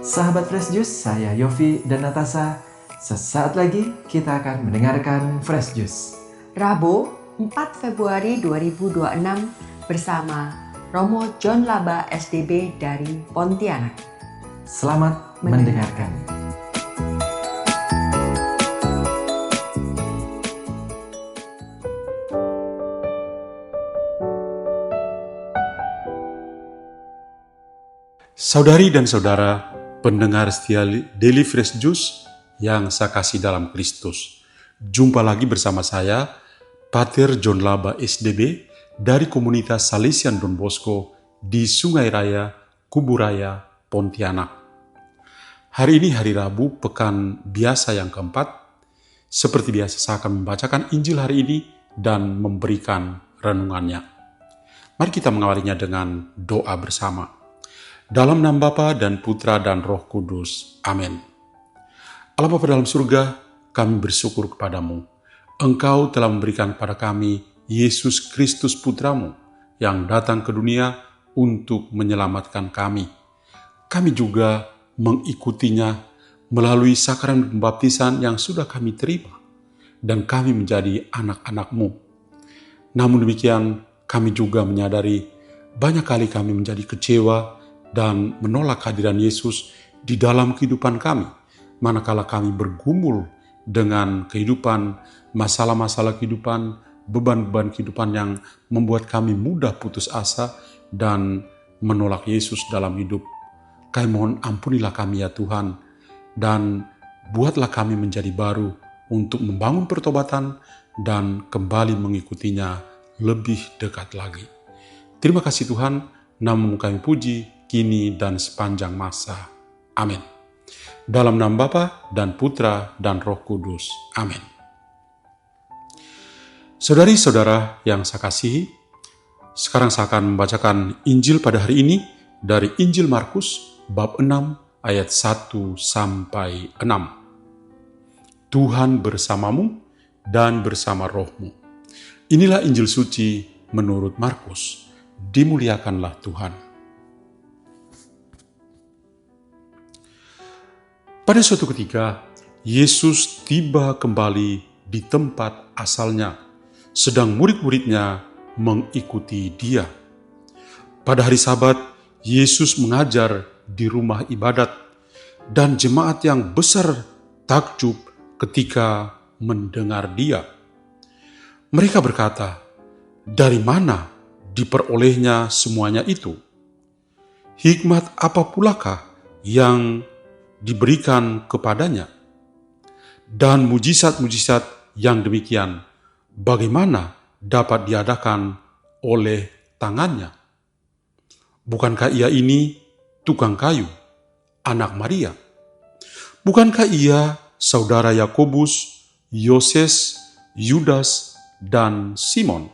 Sahabat Fresh Juice, saya Yofi dan Natasha. Sesaat lagi kita akan mendengarkan Fresh Juice. Rabu 4 Februari 2026 bersama Romo John Laba SDB dari Pontianak. Selamat mendengarkan. Saudari dan saudara, pendengar setia Daily Fresh Juice yang saya kasih dalam Kristus. Jumpa lagi bersama saya, Pater John Laba SDB dari komunitas Salesian Don Bosco di Sungai Raya, Kuburaya, Pontianak. Hari ini hari Rabu, pekan biasa yang keempat. Seperti biasa saya akan membacakan Injil hari ini dan memberikan renungannya. Mari kita mengawalinya dengan doa bersama. Dalam nama Bapa dan Putra dan Roh Kudus. Amin. Allah Bapa dalam surga, kami bersyukur kepadamu. Engkau telah memberikan pada kami Yesus Kristus Putramu yang datang ke dunia untuk menyelamatkan kami. Kami juga mengikutinya melalui sakramen pembaptisan yang sudah kami terima dan kami menjadi anak-anak-Mu. Namun demikian, kami juga menyadari banyak kali kami menjadi kecewa dan menolak kehadiran Yesus di dalam kehidupan kami, manakala kami bergumul dengan kehidupan, masalah-masalah kehidupan, beban-beban kehidupan yang membuat kami mudah putus asa dan menolak Yesus dalam hidup. Kami mohon ampunilah kami ya Tuhan, dan buatlah kami menjadi baru untuk membangun pertobatan dan kembali mengikutinya lebih dekat lagi. Terima kasih Tuhan, namamu kami puji, kini dan sepanjang masa. Amin. Dalam nama Bapa dan Putra dan Roh Kudus. Amin. Saudari-saudara yang saya kasihi, sekarang saya akan membacakan Injil pada hari ini dari Injil Markus bab 6 ayat 1 sampai 6. Tuhan bersamamu dan bersama rohmu. Inilah Injil suci menurut Markus. Dimuliakanlah Tuhan. Pada suatu ketika, Yesus tiba kembali di tempat asalnya, sedang murid-muridnya mengikuti dia. Pada hari Sabat, Yesus mengajar di rumah ibadat, dan jemaat yang besar takjub ketika mendengar dia. Mereka berkata, "Dari mana diperolehnya semuanya itu? Hikmat apa pulakah yang diberikan kepadanya? Dan mujizat-mujizat yang demikian, bagaimana dapat diadakan oleh tangannya? Bukankah ia ini tukang kayu, anak Maria? Bukankah ia saudara Yakobus, Yoses, Yudas, dan Simon?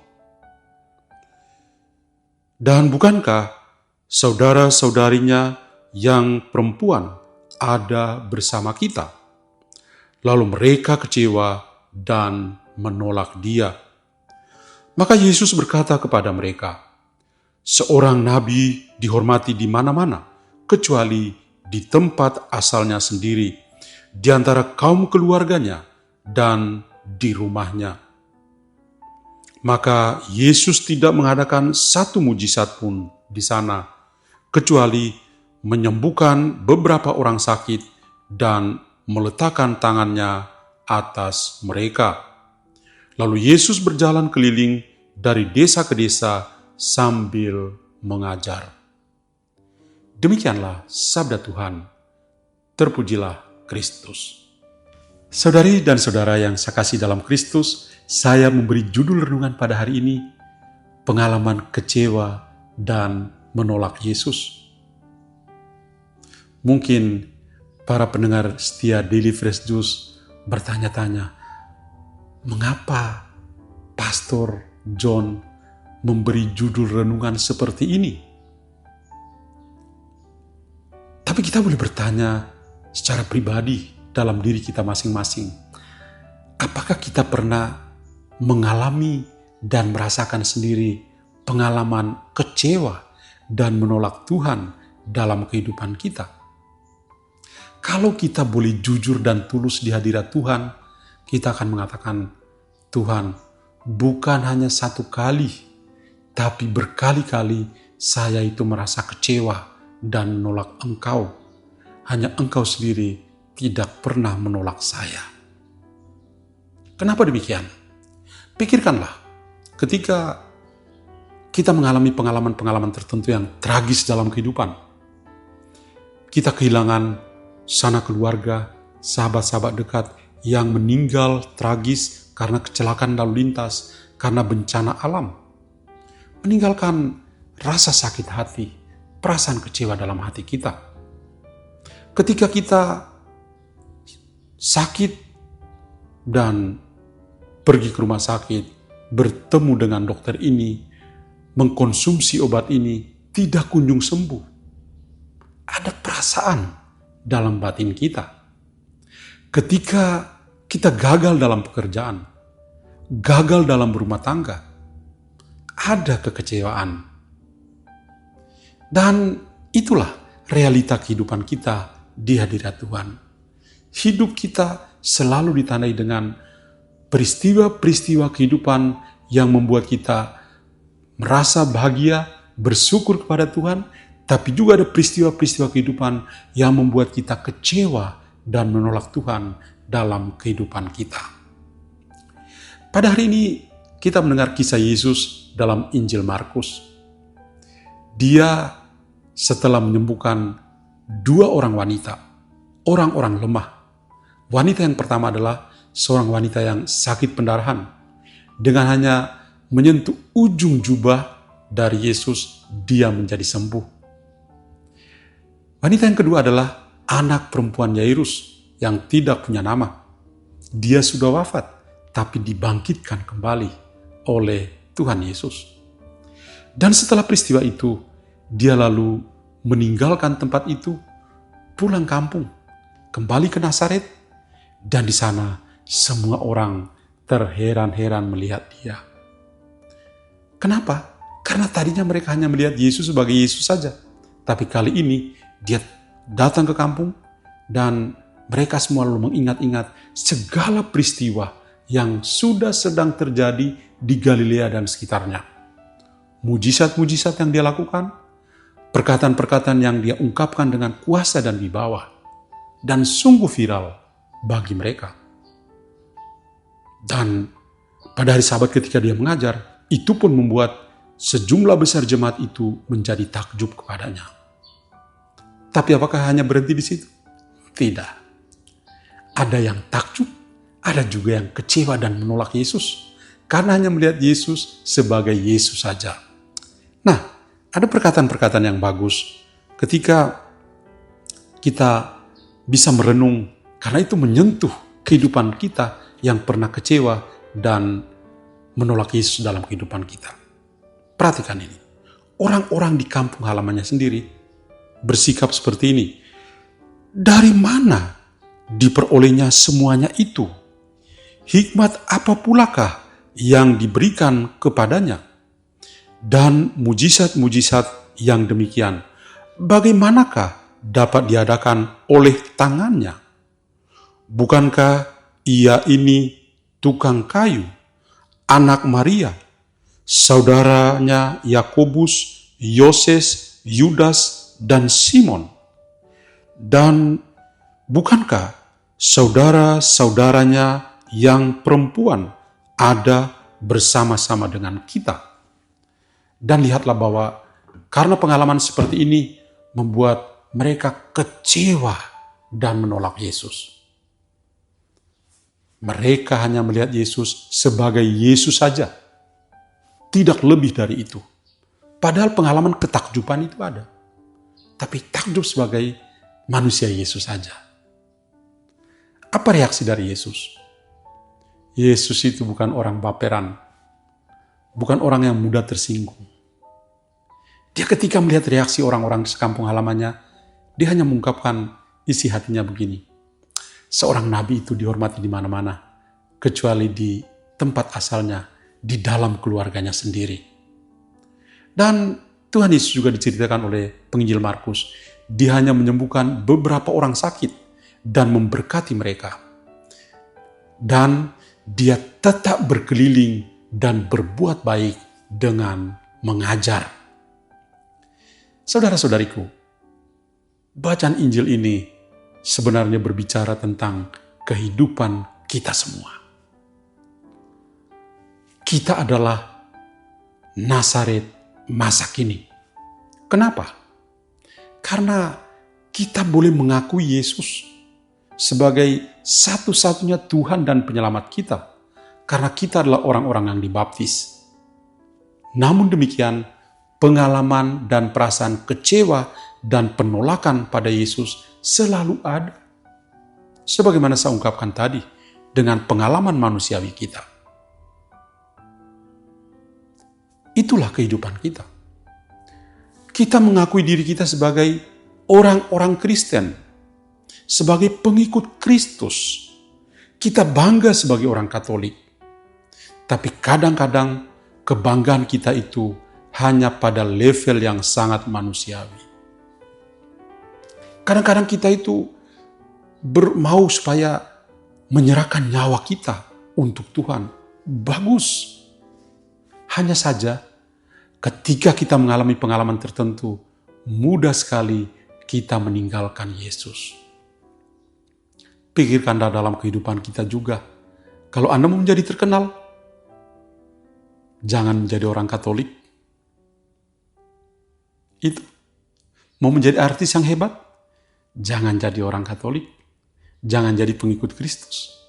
Dan bukankah saudara-saudarinya yang perempuan ada bersama kita?" Lalu mereka kecewa dan menolak dia. Maka Yesus berkata kepada mereka, "Seorang nabi dihormati di mana-mana, kecuali di tempat asalnya sendiri, di antara kaum keluarganya, dan di rumahnya." Maka Yesus tidak mengadakan satu mujizat pun di sana, kecuali menyembuhkan beberapa orang sakit dan meletakkan tangannya atas mereka. Lalu Yesus berjalan keliling dari desa ke desa sambil mengajar. Demikianlah sabda Tuhan. Terpujilah Kristus. Saudari dan saudara yang saya kasih dalam Kristus, saya memberi judul renungan pada hari ini, pengalaman kecewa dan menolak Yesus. Mungkin para pendengar setia Daily Fresh Juice bertanya-tanya, mengapa Pastor John memberi judul renungan seperti ini? Tapi kita boleh bertanya secara pribadi dalam diri kita masing-masing. Apakah kita pernah mengalami dan merasakan sendiri pengalaman kecewa dan menolak Tuhan dalam kehidupan kita? Kalau kita boleh jujur dan tulus di hadirat Tuhan, kita akan mengatakan, Tuhan, bukan hanya satu kali, tapi berkali-kali saya itu merasa kecewa dan menolak Engkau. Hanya Engkau sendiri tidak pernah menolak saya. Kenapa demikian? Pikirkanlah, ketika kita mengalami pengalaman-pengalaman tertentu yang tragis dalam kehidupan, kita kehilangan sanak keluarga, sahabat-sahabat dekat yang meninggal tragis karena kecelakaan lalu lintas, karena bencana alam. Meninggalkan rasa sakit hati, perasaan kecewa dalam hati kita. Ketika kita sakit dan pergi ke rumah sakit, bertemu dengan dokter ini, mengkonsumsi obat ini, tidak kunjung sembuh. Ada perasaan dalam batin kita. Ketika kita gagal dalam pekerjaan, gagal dalam berumah tangga, ada kekecewaan. Dan itulah realita kehidupan kita di hadirat Tuhan. Hidup kita selalu ditandai dengan peristiwa-peristiwa kehidupan yang membuat kita merasa bahagia, bersyukur kepada Tuhan, tapi juga ada peristiwa-peristiwa kehidupan yang membuat kita kecewa dan menolak Tuhan dalam kehidupan kita. Pada hari ini kita mendengar kisah Yesus dalam Injil Markus. Dia setelah menyembuhkan 2 orang wanita, orang-orang lemah. Wanita yang pertama adalah seorang wanita yang sakit pendarahan. Dengan hanya menyentuh ujung jubah dari Yesus, dia menjadi sembuh. Wanita yang kedua adalah anak perempuan Yairus yang tidak punya nama. Dia sudah wafat, tapi dibangkitkan kembali oleh Tuhan Yesus. Dan setelah peristiwa itu, dia lalu meninggalkan tempat itu, pulang kampung, kembali ke Nazaret, dan di sana semua orang terheran-heran melihat dia. Kenapa? Karena tadinya mereka hanya melihat Yesus sebagai Yesus saja. Tapi kali ini dia datang ke kampung dan mereka semua lalu mengingat-ingat segala peristiwa yang sudah sedang terjadi di Galilea dan sekitarnya. Mujizat-mujizat yang dia lakukan, perkataan-perkataan yang dia ungkapkan dengan kuasa dan wibawa, dan sungguh viral bagi mereka. Dan pada hari Sabat ketika dia mengajar, itu pun membuat sejumlah besar jemaat itu menjadi takjub kepadanya. Tapi apakah hanya berhenti di situ? Tidak. Ada yang takjub, ada juga yang kecewa dan menolak Yesus, karena hanya melihat Yesus sebagai Yesus saja. Nah, ada perkataan-perkataan yang bagus ketika kita bisa merenung, karena itu menyentuh kehidupan kita yang pernah kecewa dan menolak Yesus dalam kehidupan kita. Perhatikan ini. Orang-orang di kampung halamannya sendiri bersikap seperti ini. Dari mana diperolehnya semuanya itu? Hikmat apa pulakah yang diberikan kepadanya? Dan mujizat-mujizat yang demikian, bagaimanakah dapat diadakan oleh tangannya? Bukankah ia ini tukang kayu, anak Maria, saudaranya Yakobus, Yoses, Yudas, dan Simon? Dan bukankah saudara-saudaranya yang perempuan ada bersama-sama dengan kita? Dan lihatlah bahwa karena pengalaman seperti ini membuat mereka kecewa dan menolak Yesus. Mereka hanya melihat Yesus sebagai Yesus saja. Tidak lebih dari itu. Padahal pengalaman ketakjuban itu ada. Tapi takjub sebagai manusia Yesus saja. Apa reaksi dari Yesus? Yesus itu bukan orang baperan. Bukan orang yang mudah tersinggung. Dia ketika melihat reaksi orang-orang sekampung halamannya, dia hanya mengungkapkan isi hatinya begini. Seorang nabi itu dihormati di mana-mana, kecuali di tempat asalnya, di dalam keluarganya sendiri. Dan Tuhan Yesus juga diceritakan oleh penginjil Markus, dia hanya menyembuhkan beberapa orang sakit, dan memberkati mereka. Dan dia tetap berkeliling dan berbuat baik dengan mengajar. Saudara-saudariku, bacaan Injil ini sebenarnya berbicara tentang kehidupan kita semua. Kita adalah Nazaret masa kini. Kenapa? Karena kita boleh mengakui Yesus sebagai satu-satunya Tuhan dan penyelamat kita, karena kita adalah orang-orang yang dibaptis. Namun demikian, pengalaman dan perasaan kecewa dan penolakan pada Yesus selalu ada. Sebagaimana saya ungkapkan tadi, dengan pengalaman manusiawi kita. Itulah kehidupan kita. Kita mengakui diri kita sebagai orang-orang Kristen, sebagai pengikut Kristus. Kita bangga sebagai orang Katolik. Tapi kadang-kadang kebanggaan kita itu hanya pada level yang sangat manusiawi. Kadang-kadang kita itu mau supaya menyerahkan nyawa kita untuk Tuhan. Bagus. Hanya saja ketika kita mengalami pengalaman tertentu, mudah sekali kita meninggalkan Yesus. Pikirkanlah dalam kehidupan kita juga. Kalau Anda mau menjadi terkenal, jangan menjadi orang Katolik. Itu. Mau menjadi artis yang hebat, jangan jadi orang Katolik. Jangan jadi pengikut Kristus.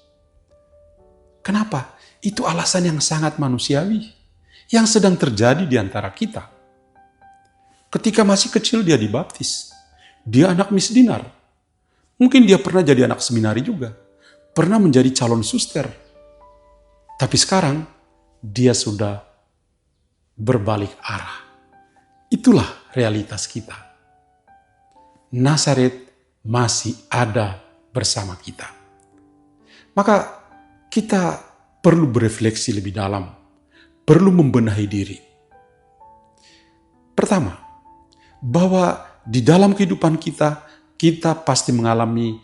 Kenapa? Itu alasan yang sangat manusiawi, yang sedang terjadi di antara kita. Ketika masih kecil dia dibaptis. Dia anak misdinar. Mungkin dia pernah jadi anak seminari juga. Pernah menjadi calon suster. Tapi sekarang dia sudah berbalik arah. Itulah realitas kita. Nazaret masih ada bersama kita. Maka kita perlu berefleksi lebih dalam, perlu membenahi diri. Pertama, bahwa di dalam kehidupan kita, kita pasti mengalami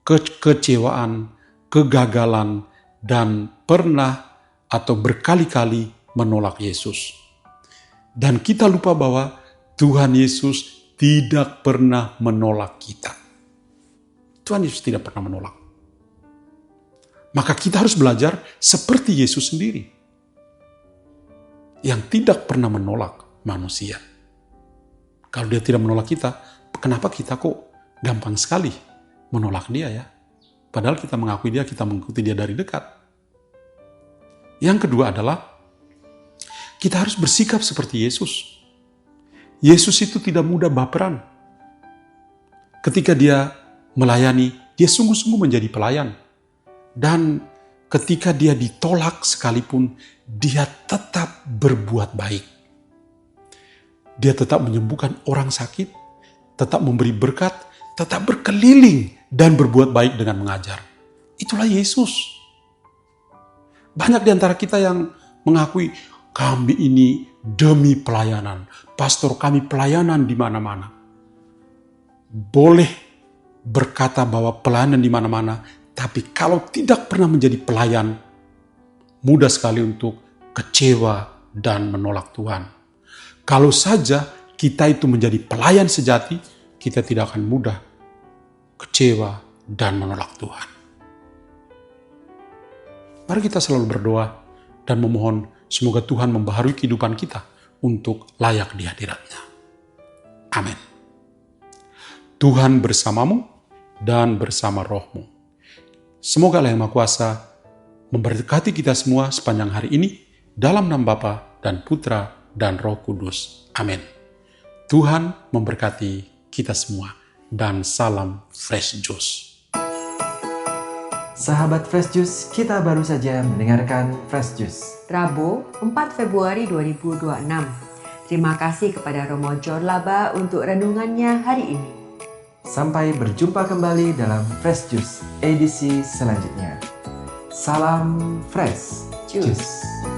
kekecewaan, kegagalan, dan pernah atau berkali-kali menolak Yesus. Dan kita lupa bahwa Tuhan Yesus tidak pernah menolak kita. Tuhan Yesus tidak pernah menolak. Maka kita harus belajar seperti Yesus sendiri, yang tidak pernah menolak manusia. Kalau dia tidak menolak kita, kenapa kita kok gampang sekali menolak dia ya? Padahal kita mengakui dia, kita mengikuti dia dari dekat. Yang kedua adalah, kita harus bersikap seperti Yesus. Yesus itu tidak mudah baperan. Ketika dia melayani, dia sungguh-sungguh menjadi pelayan. Dan ketika dia ditolak sekalipun, dia tetap berbuat baik. Dia tetap menyembuhkan orang sakit, tetap memberi berkat, tetap berkeliling dan berbuat baik dengan mengajar. Itulah Yesus. Banyak di antara kita yang mengakui, kami ini demi pelayanan. Pastor kami pelayanan di mana-mana. Boleh berkata bahwa pelayanan di mana-mana, tapi kalau tidak pernah menjadi pelayan, mudah sekali untuk kecewa dan menolak Tuhan. Kalau saja kita itu menjadi pelayan sejati, kita tidak akan mudah kecewa dan menolak Tuhan. Mari kita selalu berdoa dan memohon semoga Tuhan membaharui kehidupan kita untuk layak di hadirat-Nya. Amin. Tuhan bersamamu dan bersama rohmu. Semoga Allah yang Maha Kuasa memberkati kita semua sepanjang hari ini dalam nama Bapa dan Putra dan Roh Kudus. Amin. Tuhan memberkati kita semua dan salam Fresh Juice. Sahabat Fresh Juice, kita baru saja mendengarkan Fresh Juice. Rabu 4 Februari 2026. Terima kasih kepada Romo John Laba untuk renungannya hari ini. Sampai berjumpa kembali dalam Fresh Juice edisi selanjutnya. Salam Fresh Juice.